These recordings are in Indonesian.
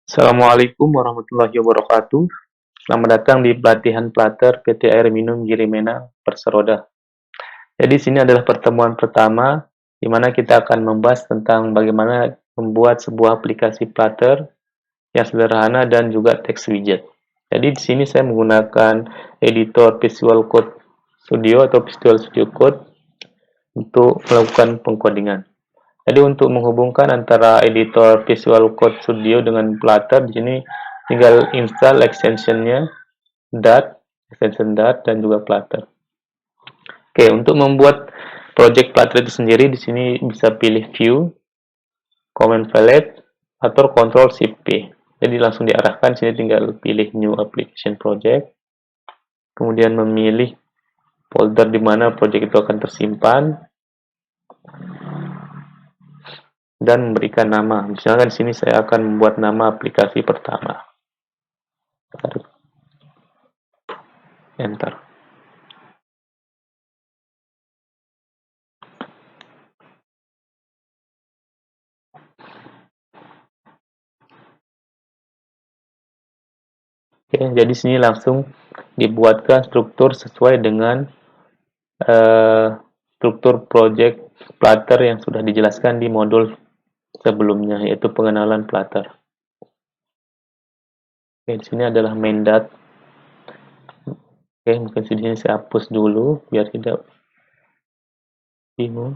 Assalamualaikum warahmatullahi wabarakatuh. Selamat datang di pelatihan Plater PT Air Minum Girimena Perseroda. Jadi sini adalah pertemuan pertama di mana kita akan membahas tentang bagaimana membuat sebuah aplikasi Plater yang sederhana dan juga text widget. Jadi di sini saya menggunakan editor Visual Code Studio atau Visual Studio Code untuk melakukan pengkodingan. Jadi untuk menghubungkan antara editor Visual Code Studio dengan Flutter, di sini tinggal install extensionnya extension dan juga Flutter. Oke, untuk membuat project Flutter itu sendiri, di sini bisa pilih View, Command Palette, atau Control Shift P. Jadi langsung diarahkan, sini tinggal pilih New Application Project, kemudian memilih folder di mana project itu akan tersimpan, dan memberikan nama. Misalkan di sini saya akan membuat nama aplikasi pertama. Enter. Oke, jadi sini langsung dibuatkan struktur sesuai dengan struktur project Flutter yang sudah dijelaskan di modul sebelumnya, yaitu pengenalan Flutter. Oke, di sini adalah main.dat. Oke, mungkin di sini saya hapus dulu biar tidak bingung.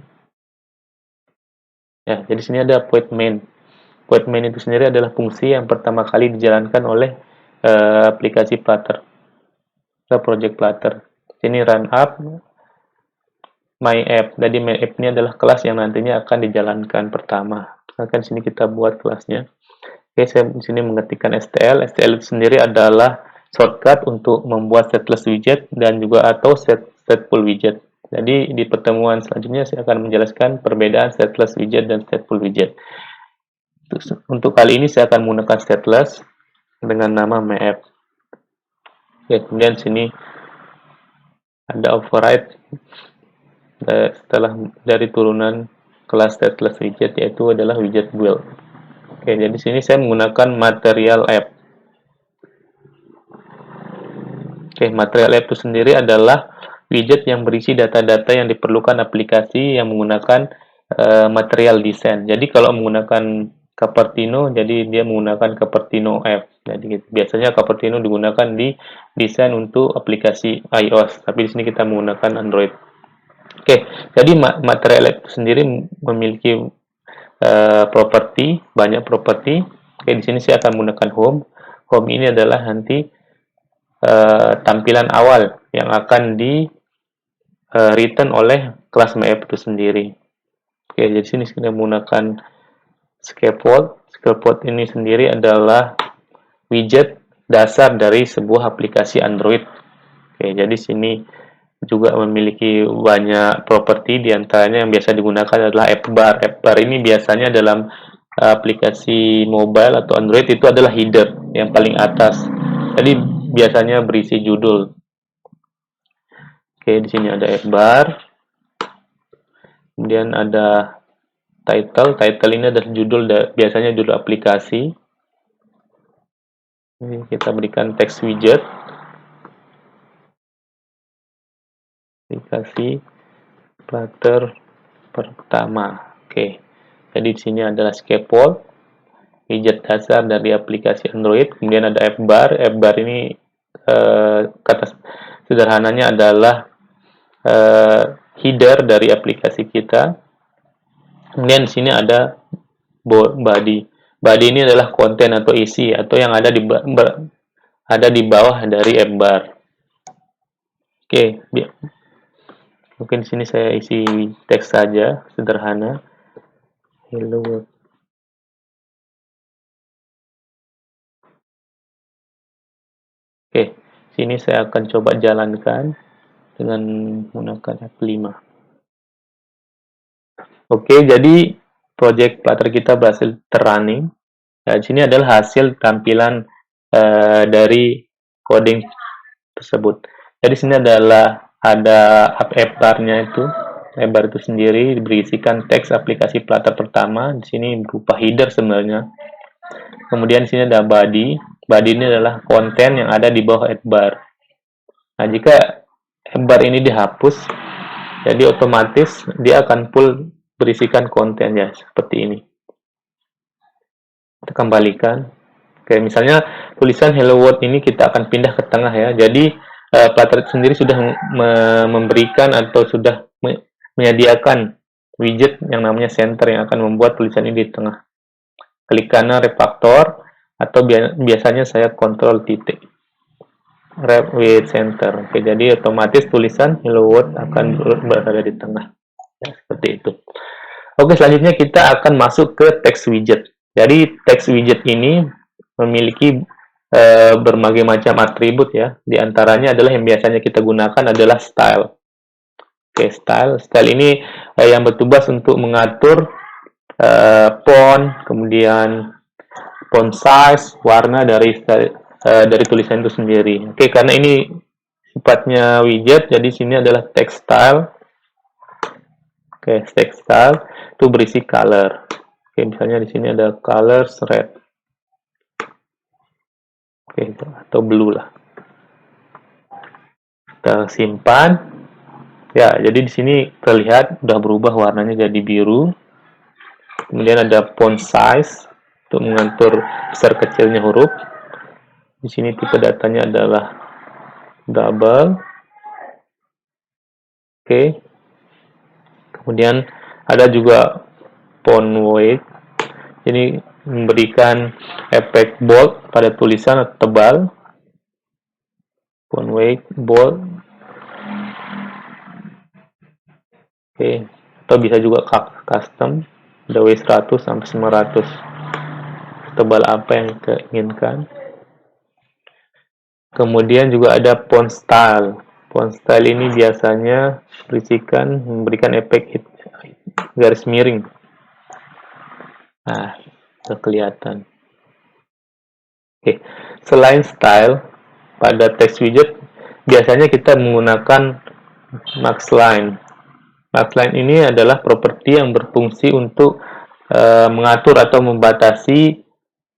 Ya, jadi sini ada void main. Void main itu sendiri adalah fungsi yang pertama kali dijalankan oleh aplikasi Flutter atau project Flutter. Sini run up my app. Jadi my app ini adalah kelas yang nantinya akan dijalankan pertama. Misalkan sini kita buat kelasnya. Oke, saya di sini mengetikkan STL. STL itu sendiri adalah shortcut untuk membuat stateless widget dan juga atau stateful widget. Jadi di pertemuan selanjutnya saya akan menjelaskan perbedaan stateless widget dan stateful widget. Untuk kali ini saya akan menggunakan stateless dengan nama myapp. Ya, kemudian sini ada override setelah dari turunan kelas stateless widget, yaitu adalah widget build. Oke, jadi sini saya menggunakan material app. Oke, material app itu sendiri adalah widget yang berisi data-data yang diperlukan aplikasi yang menggunakan material desain. Jadi kalau menggunakan Cupertino, jadi dia menggunakan Cupertino app. Jadi biasanya Cupertino digunakan di desain untuk aplikasi iOS, tapi di sini kita menggunakan Android. Oke, jadi material app itu sendiri memiliki properti, banyak properti. Oke, di sini saya akan menggunakan home. Home ini adalah nanti tampilan awal yang akan di return oleh kelas myapp itu sendiri. Oke, jadi sini kita menggunakan scaffold. Scaffold ini sendiri adalah widget dasar dari sebuah aplikasi Android. Oke, jadi sini juga memiliki banyak properti, diantaranya yang biasa digunakan adalah app bar. App bar ini biasanya dalam aplikasi mobile atau Android itu adalah header yang paling atas. Jadi biasanya berisi judul. Oke, di sini ada app bar. Kemudian ada title. Title ini adalah judul, biasanya judul aplikasi. Ini kita berikan text widget. Aplikasi Flutter pertama. Oke. Jadi di sini adalah scaffold, widget dasar dari aplikasi Android. Kemudian ada app bar. App bar ini kata sederhananya adalah header dari aplikasi kita. Kemudian di sini ada body. Body ini adalah konten atau isi atau yang ada di bawah dari app bar. Oke, mungkin di sini saya isi teks saja sederhana. Hello world. Oke, sini saya akan coba jalankan dengan menggunakan F5. Oke, jadi project Flutter kita berhasil terrunning. Nah, di sini adalah hasil tampilan dari coding tersebut. Jadi sini adalah ada app bar-nya itu. App bar itu sendiri berisikan teks aplikasi Flutter pertama. Di sini berupa header sebenarnya. kemudian di sini ada body. Body ini adalah konten yang ada di bawah add bar. Nah, jika add bar ini dihapus, jadi otomatis dia akan full berisikan konten ya, seperti ini. Kita kembalikan. Oke, misalnya tulisan hello world ini kita akan pindah ke tengah ya. Jadi Flutter sendiri sudah memberikan atau sudah menyediakan widget yang namanya center yang akan membuat tulisan ini di tengah. Klik kanan refactor atau biasanya saya kontrol titik. Wrap with center. Oke, jadi otomatis tulisan hello world akan berada di tengah. Ya, seperti itu. Oke, selanjutnya kita akan masuk ke text widget. Jadi text widget ini memiliki berbagai macam atribut ya. Di antaranya adalah yang biasanya kita gunakan adalah style. Oke, style. Style ini yang bertugas untuk mengatur font, kemudian font size, warna dari tulisan itu sendiri. Oke, karena ini sifatnya widget, jadi sini adalah text style. Oke, text style itu berisi color. Oke, misalnya di sini ada colors red. Oke, atau blue lah. Kita simpan. Ya, jadi di sini terlihat sudah berubah warnanya jadi biru. Kemudian ada font size untuk mengatur besar kecilnya huruf. Di sini tipe datanya adalah double. Oke. Kemudian ada juga font weight. Ini memberikan efek bold pada tulisan atau tebal. Font weight, bold. Oke, atau bisa juga custom, ada W100 sampai 900. Tebal apa yang kita inginkan. Kemudian juga ada font style. Font style ini biasanya berisikan memberikan efek garis miring. Nah, sudah kelihatan. Oke, selain style, pada text widget biasanya kita menggunakan maxline. Maxline ini adalah properti yang berfungsi untuk mengatur atau membatasi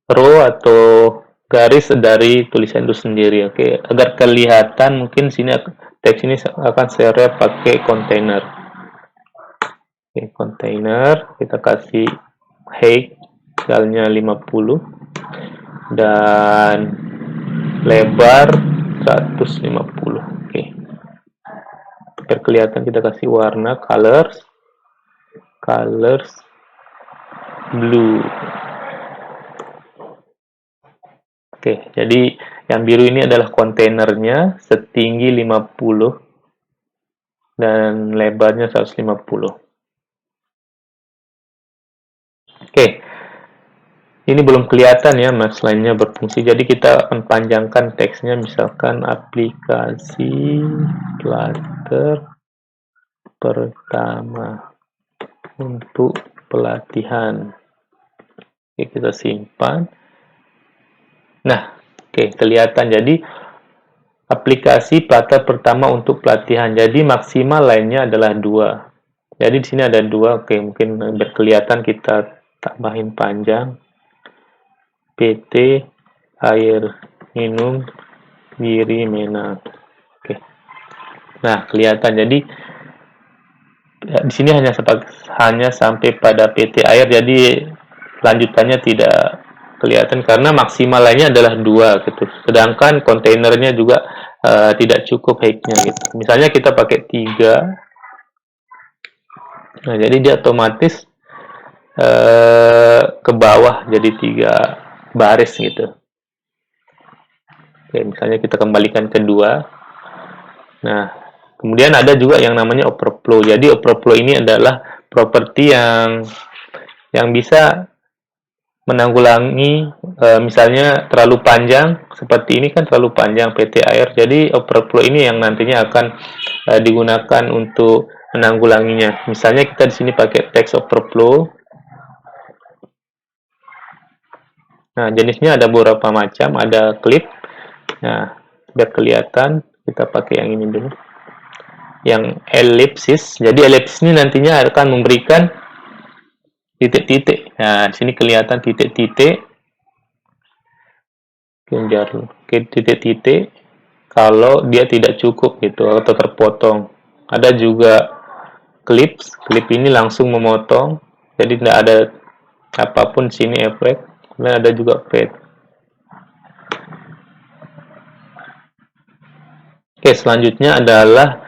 row atau garis dari tulisan itu sendiri. Oke, agar kelihatan mungkin sini teks ini akan saya pakai container. Oke, container kita kasih height misalnya 50 dan lebar 150. Oke. Biar kelihatan kita kasih warna colors blue. Oke, jadi yang biru ini adalah kontainernya setinggi 50 dan lebarnya 150. Oke, ini belum kelihatan ya maxline-nya berfungsi, jadi kita akan panjangkan teksnya, misalkan aplikasi Flutter pertama untuk pelatihan. Oke, kita simpan. Nah, oke, kelihatan. Jadi aplikasi Flutter pertama untuk pelatihan. Jadi maksimal lainnya adalah 2. Jadi di sini ada 2. Oke, mungkin berkelihatan, kita tambahin panjang. PT air minum Giri Mena. Oke. Nah, kelihatan. Jadi di sini hanya sampai pada PT air, jadi lanjutannya tidak kelihatan karena maksimal lainnya adalah 2 gitu. Sedangkan kontainernya juga tidak cukup height-nya gitu. Misalnya kita pakai 3. Nah, jadi dia otomatis ke bawah jadi 3 baris gitu. Oke, misalnya kita kembalikan ke 2. Nah, kemudian ada juga yang namanya overflow. Jadi overflow ini adalah properti yang bisa menanggulangi misalnya terlalu panjang, seperti ini kan terlalu panjang PT air. Jadi overflow ini yang nantinya akan digunakan untuk menanggulanginya. Misalnya kita di sini pakai text overflow. Nah, jenisnya ada beberapa macam, ada clip. Nah, biar kelihatan, kita pakai yang ini dulu. Yang ellipsis. Jadi ellipsis ini nantinya akan memberikan titik-titik. Nah, di sini kelihatan titik-titik. Oke, titik-titik kalau dia tidak cukup gitu atau terpotong. Ada juga clips, clip ini langsung memotong, jadi tidak ada apapun sini efek. Kemudian ada juga fade. Oke, selanjutnya adalah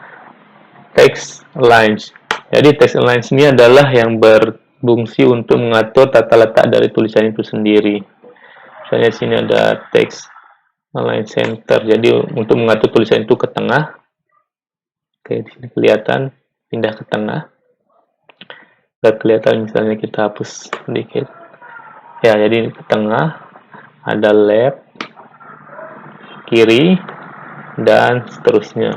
text lines. Jadi text lines ini adalah yang berfungsi untuk mengatur tata letak dari tulisan itu sendiri. Misalnya di sini ada text align center. Jadi untuk mengatur tulisan itu ke tengah. Oke, di sini kelihatan pindah ke tengah. Gak kelihatan misalnya kita hapus sedikit. Ya, jadi ke tengah ada left, kiri, dan seterusnya.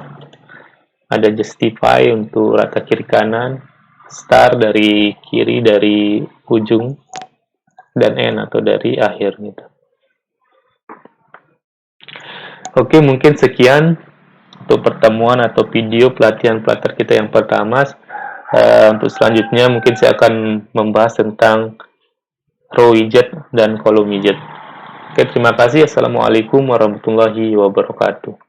Ada justify untuk rata kiri kanan, start dari kiri dari ujung, dan end atau dari akhir gitu. Oke, mungkin sekian untuk pertemuan atau video pelatihan Flutter kita yang pertama. Untuk selanjutnya mungkin saya akan membahas tentang row widget dan column widget. Oke, terima kasih. Assalamualaikum warahmatullahi wabarakatuh.